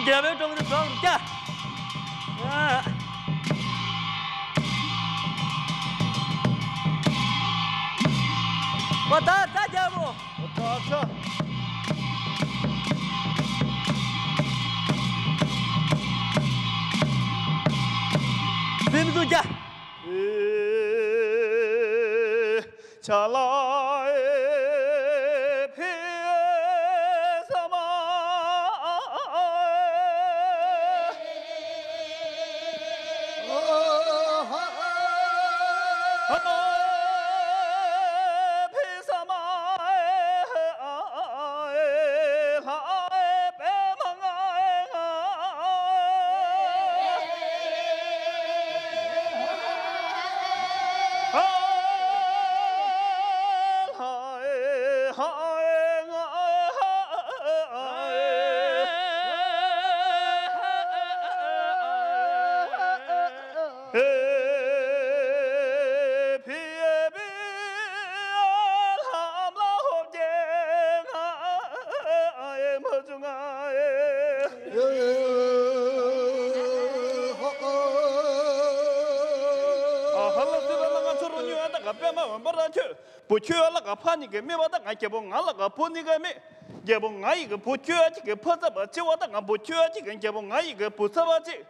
姐妹中的装架，我打大家不？我打车。谁们中架？下来。 个怕你个没把那个结婚，俺那个怕你个没结婚，俺一个不缺这个怕什么？就我那个不缺这个结婚，俺一个不什么这。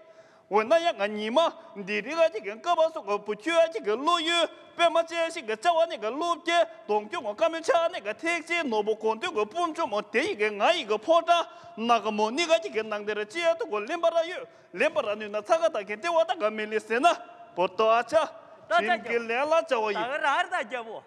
我那样个你嘛，你这个这个胳膊说个不缺这个路约，别么这些个找我那个路街，东京我刚没查那个택시，我不管这个不就我第一个俺一个破绽，那个么你个这个男的这都我连把他有，连把他有那啥个大概对我那个没理解呢，不多啊cha，今天来了找我一。哪个哪儿大家不？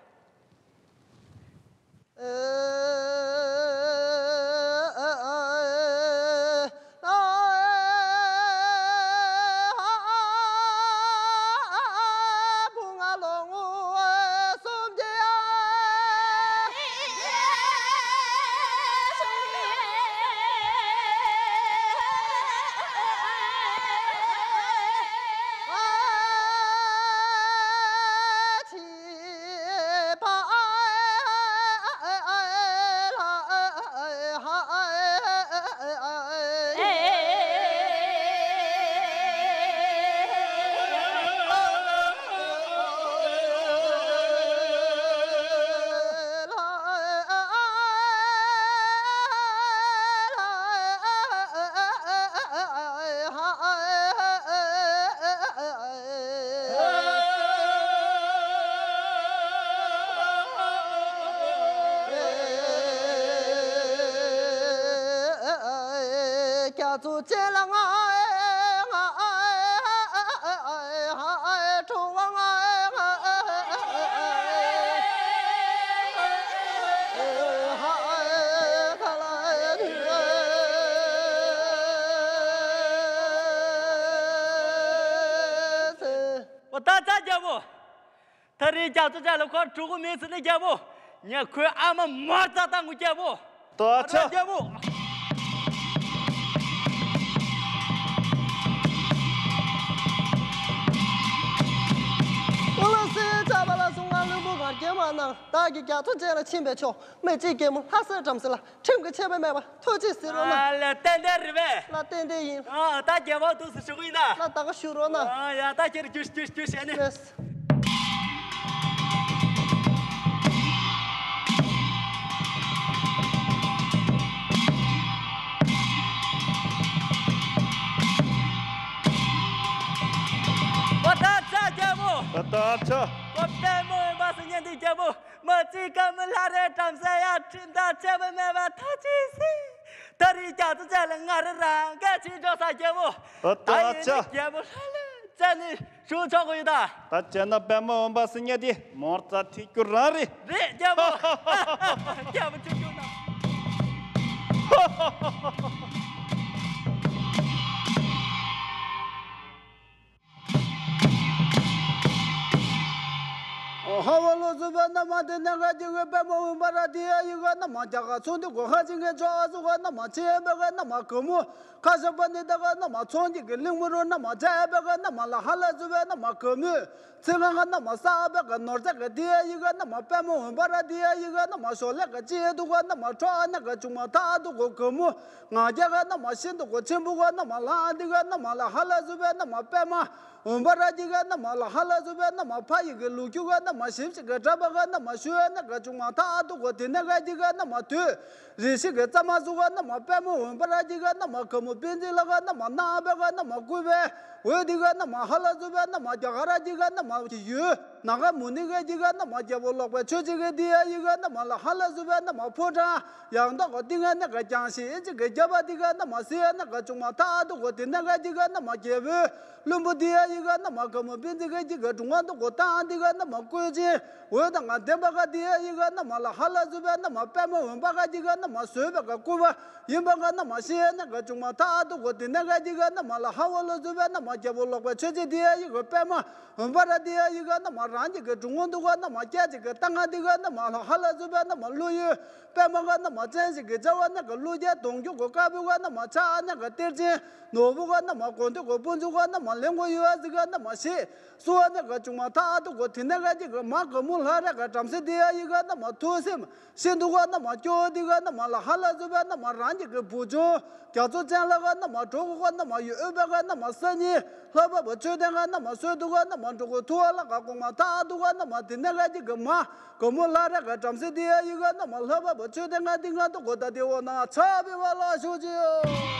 做这了中王我打咱家不？他这家做这了块中国名字的家不？你看俺们马扎当过家不？打车家不？ 给嘛呢？大家家都这了千百条，没这给么？他是怎么了？趁个千百买吧，投机死了呢？那等等日呗。那等等赢。啊，大家嘛都是社会的。那打个修罗呢？哎呀，大家就闲的。我打车节目。打车。 我带我把是年的节目，我这个们拉的张三呀，真的这么买吧，他就是，他的家子在了俺的让，俺去找啥节目？打车。节目来了，咱的收场会的。大家那边我把是年的，莫在提个哪里？对，节目，节目就呢。 하와로 주변 남한테 내가 지금 빼먹은 바라디야 이거 남아 자가 손들고 하징에 좋아서가 남아 제배가 남아 거무 가서 번에다가 남아 손지게 링무로 남아 제배가 남아 라할라 주변 남아 거무 생각가 남아 사배가 놀자가 디야 이거 남아 빼먹은 바라디야 이거 남아 솔레가 제도가 남아 좋아나가 주마 다도고 거무 나자가 남아 신도고 전부가 남아 라디가 남아 라할라 주변 남아 빼마 umbaradiga na mala halazuba na mapai ge lukyuga na mashimsi ge trabaga na mashua na ge chuma ta adu go tinaga diga na matu rishi ge tamazuga na mapemu umbaradiga na makamu bindilaga na manabaga na makube wediga na mahalazuba na majagarajiga na mayu naga muniga diga na majabologa chujiga dia yiga na mala halazuba na maputa yang da go dinga na ge jangsi ge jabadiga na masia na ge chuma ta adu go tinaga diga na majebe lumbudia 이거 나 막으면 빈지가 지가 중간도 고타 안디가 나 먹고지 왜다 안데바가 디야 이거 나 말라 할라주베 나 마빼면 원바가 지가 나 마스베가 고바 임바가 나 마시에나 가 중마 타도 고디나가 지가 나 말라 하월로주베 나 마제볼로가 쳐지 디야 이거 빼면 원바라 디야 이거 나 마란지 가 중간도 나 마자지 가 땅아디가 나 말라 할라주베 나 말로이 빼먹가 나 마찬지 가 자와나 가 루제 동교 고가부가 나 마차나 가 때지 노부가 나 마콘도 고본주가 나 말랭고 유아지가 나 마시 소아나 가 중마 타도 고티나가 지가 마가물하라 가 잠세 디야 이거 나 마토셈 신도가 나 마조디가 나 말라 할라주베 나 마란지 가 부조 갸조 장라가 나 마조고가 나 마유베가 나 마사니 하바 버초다가 나 마소도가 나 만도고 토알라 가 공마 타도가 나 마디나가 지가 마 고물하라 가 잠세 디야 이거 나 말하바 버초다가 딩가도 고다데오나 차비발라 쇼지요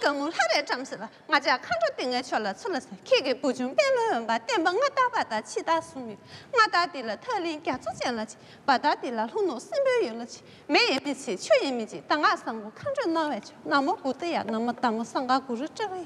根本还得长死了，我家看着顶个去了，出了事，看个不准变了吧，电帮我打把打其他妇女，我打的了特林家做见了去，把打的了路弄身边有了去，没也没去，却也没去，当我生活看着那外去，那么不对呀，那么当我上个故事这个呀。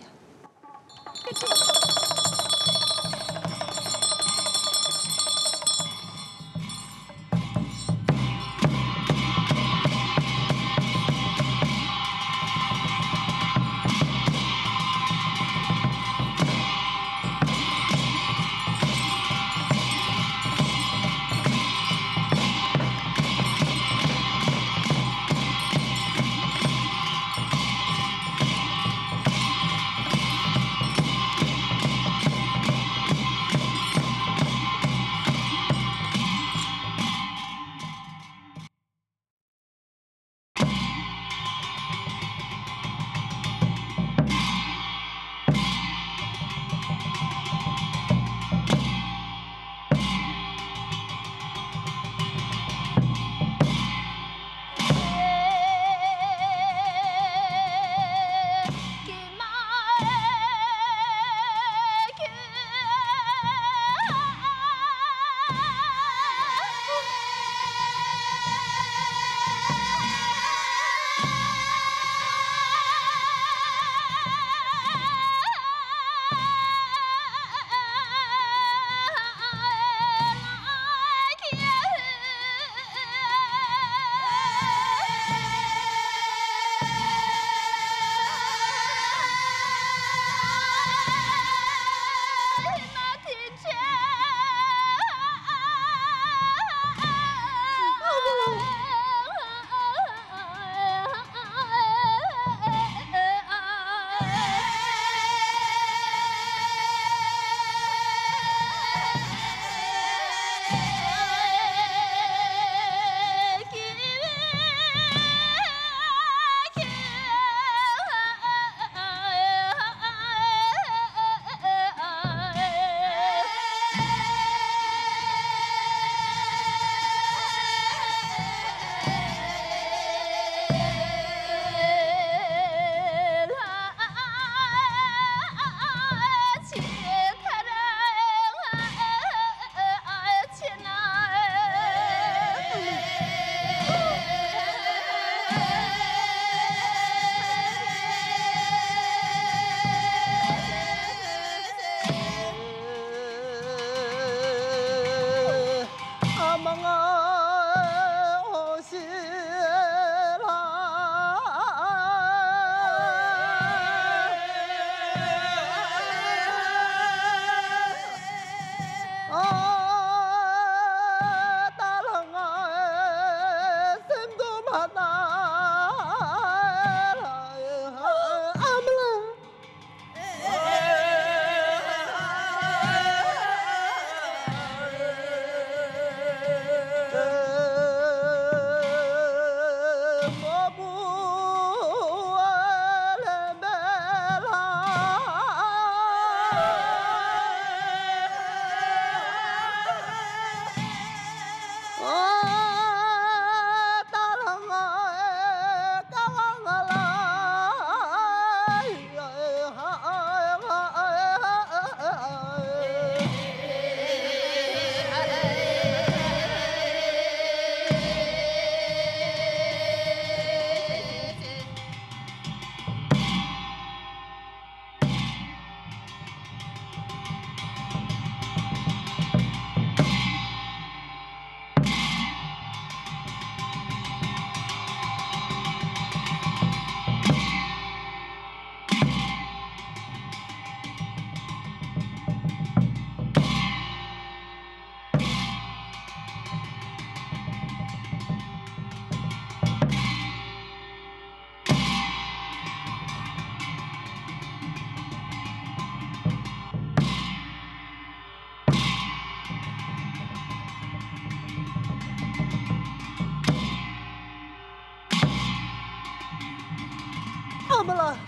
怎么了？